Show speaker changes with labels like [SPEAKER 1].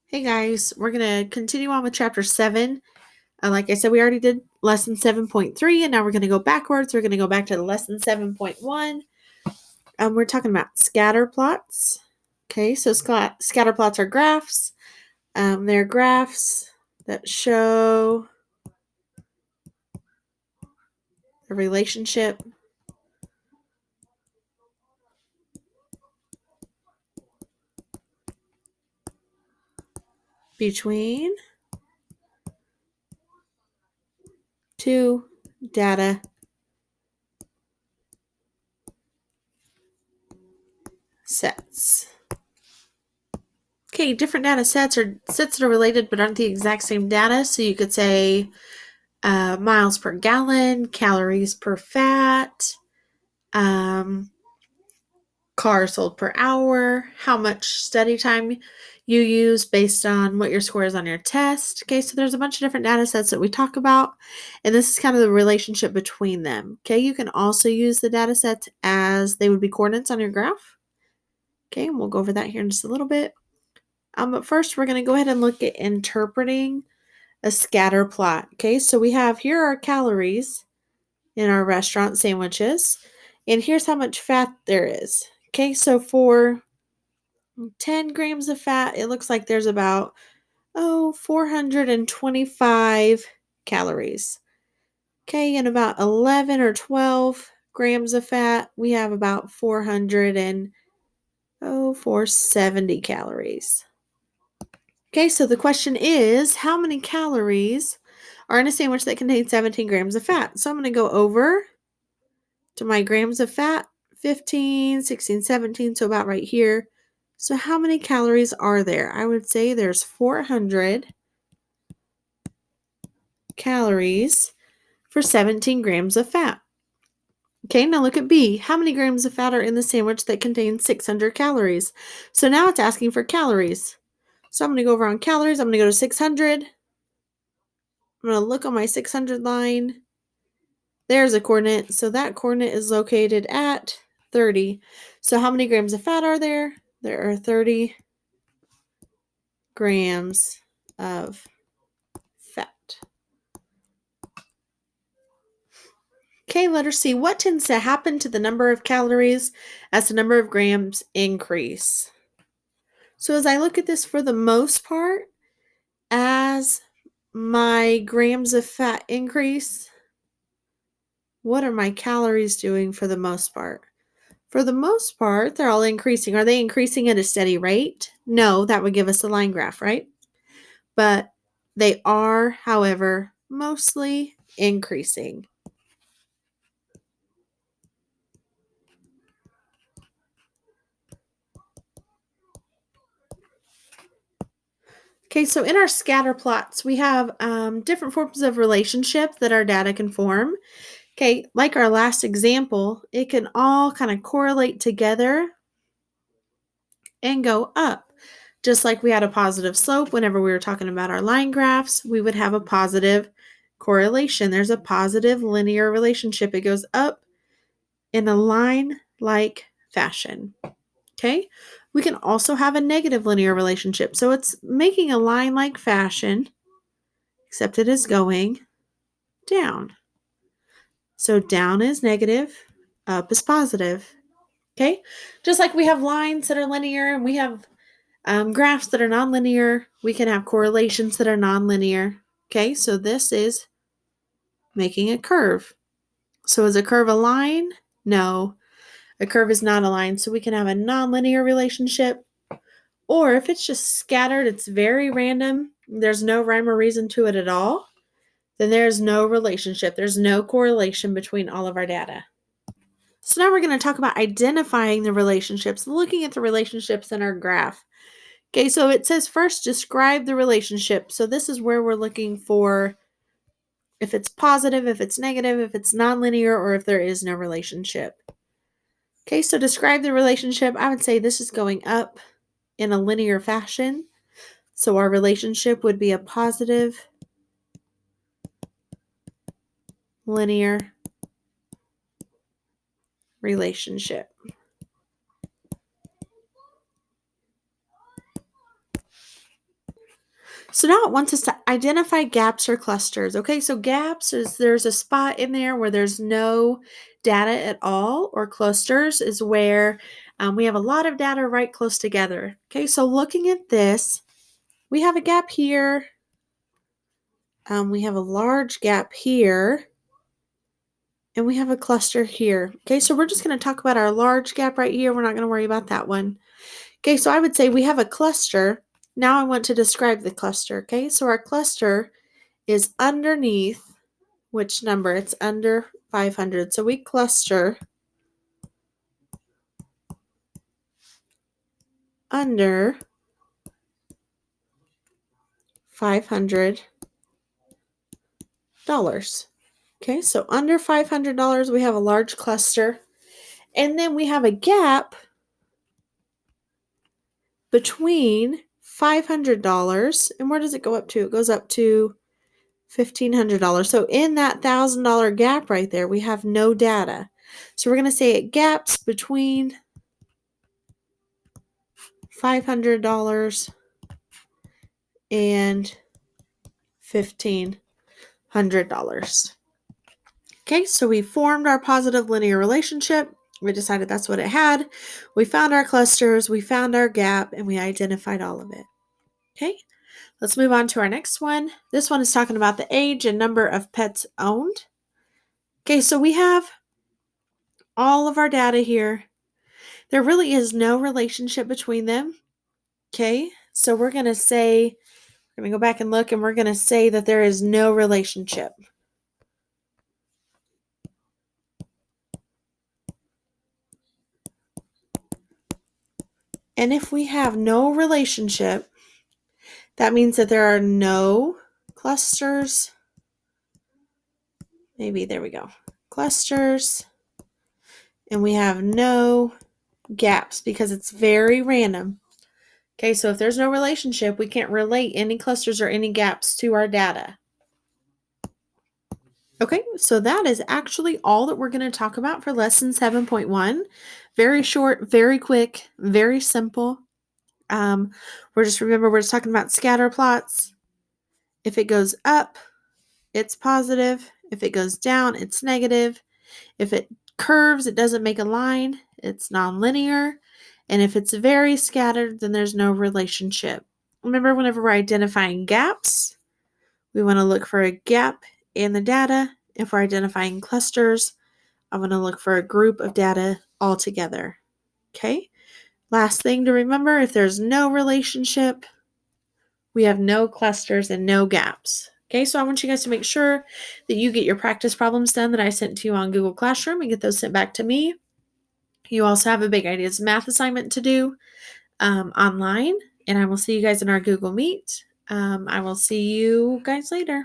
[SPEAKER 1] Hey guys, we're going to continue on with chapter 7. Like I said, we already did lesson 7.3, and now we're going to go backwards. We're going to go back to lesson 7.1. We're talking about scatter plots. Okay, so scatter plots are graphs. They're graphs that show a relationship between two data sets. Okay, different data sets are sets that are related but aren't the exact same data. So you could say miles per gallon, calories per fat, cars sold per hour, how much study time you use based on what your score is on your test. Okay, so there's a bunch of different data sets that we talk about, and this is kind of the relationship between them. Okay, you can also use the data sets as they would be coordinates on your graph. Okay, and we'll go over that here in just a little bit. But first, we're going to go ahead and look at interpreting a scatter plot. Okay, so we have here are calories in our restaurant sandwiches, and here's how much fat there is. Okay, so for 10 grams of fat, it looks like there's about 425 calories. Okay, and about 11 or 12 grams of fat, we have about 470 calories. Okay, so the question is, how many calories are in a sandwich that contains 17 grams of fat? So I'm going to go over to my grams of fat, 15, 16, 17, so about right here. So how many calories are there? I would say there's 400 calories for 17 grams of fat. Okay, now look at B. How many grams of fat are in the sandwich that contains 600 calories? So now it's asking for calories. So I'm going to go over on calories. I'm going to go to 600. I'm going to look on my 600 line. There's a coordinate. So that coordinate is located at 30. So how many grams of fat are there? There are 30 grams of fat. Okay, letter C. What tends to happen to the number of calories as the number of grams increase? So as I look at this, for the most part, as my grams of fat increase, what are my calories doing for the most part? For the most part, they're all increasing. Are they increasing at a steady rate? No, that would give us a line graph, right? But they are, however, mostly increasing. Okay, so in our scatter plots, we have different forms of relationship that our data can form. Okay, like our last example, it can all kind of correlate together and go up. Just like we had a positive slope whenever we were talking about our line graphs, we would have a positive correlation. There's a positive linear relationship. It goes up in a line-like fashion. Okay, we can also have a negative linear relationship. So it's making a line-like fashion, except it is going down. So down is negative, up is positive. Okay, just like we have lines that are linear and we have graphs that are nonlinear, we can have correlations that are nonlinear. Okay, so this is making a curve. So is a curve a line? No, a curve is not a line. So we can have a nonlinear relationship. Or if it's just scattered, it's very random, there's no rhyme or reason to it at all, then there's no relationship. There's no correlation between all of our data. So now we're going to talk about identifying the relationships, looking at the relationships in our graph. Okay, so it says first describe the relationship. So this is where we're looking for if it's positive, if it's negative, if it's nonlinear, or if there is no relationship. Okay, so describe the relationship. I would say this is going up in a linear fashion. So our relationship would be a positive linear relationship. So now it wants us to identify gaps or clusters. Okay, so gaps is there's a spot in there where there's no data at all, or clusters is where we have a lot of data right close together. Okay, so looking at this, we have a gap here. We have a large gap here. And we have a cluster here. Okay, so we're just going to talk about our large gap right here. We're not going to worry about that one. Okay, so I would say we have a cluster. Now I want to describe the cluster. Okay, so our cluster is underneath which number? It's under 500. So we cluster under $500. Okay, so under $500, we have a large cluster. And then we have a gap between $500. And where does it go up to? It goes up to $1,500. So in that $1,000 gap right there, we have no data. So we're going to say it gaps between $500 and $1,500. Okay, so we formed our positive linear relationship. We decided that's what it had. We found our clusters, we found our gap, and we identified all of it. Okay, let's move on to our next one. This one is talking about the age and number of pets owned. Okay, so we have all of our data here. There really is no relationship between them. Okay, so we're going to say, we're going to go back and look, and we're going to say that there is no relationship. And if we have no relationship, that means that there are no clusters. Maybe, there we go. Clusters. And we have no gaps because it's very random. Okay, so if there's no relationship, we can't relate any clusters or any gaps to our data. Okay, so that is actually all that we're going to talk about for lesson 7.1. Very short, very quick, very simple. We're just talking about scatter plots. If it goes up, it's positive. If it goes down, it's negative. If it curves, it doesn't make a line. It's nonlinear. And if it's very scattered, then there's no relationship. Remember, whenever we're identifying gaps, we want to look for a gap in the data. If we're identifying clusters, I want to look for a group of data all together. Okay? Last thing to remember, if there's no relationship, we have no clusters and no gaps. Okay, so I want you guys to make sure that you get your practice problems done that I sent to you on Google Classroom and get those sent back to me. You also have a Big Ideas math assignment to do online, and I will see you guys in our Google Meet. I will see you guys later.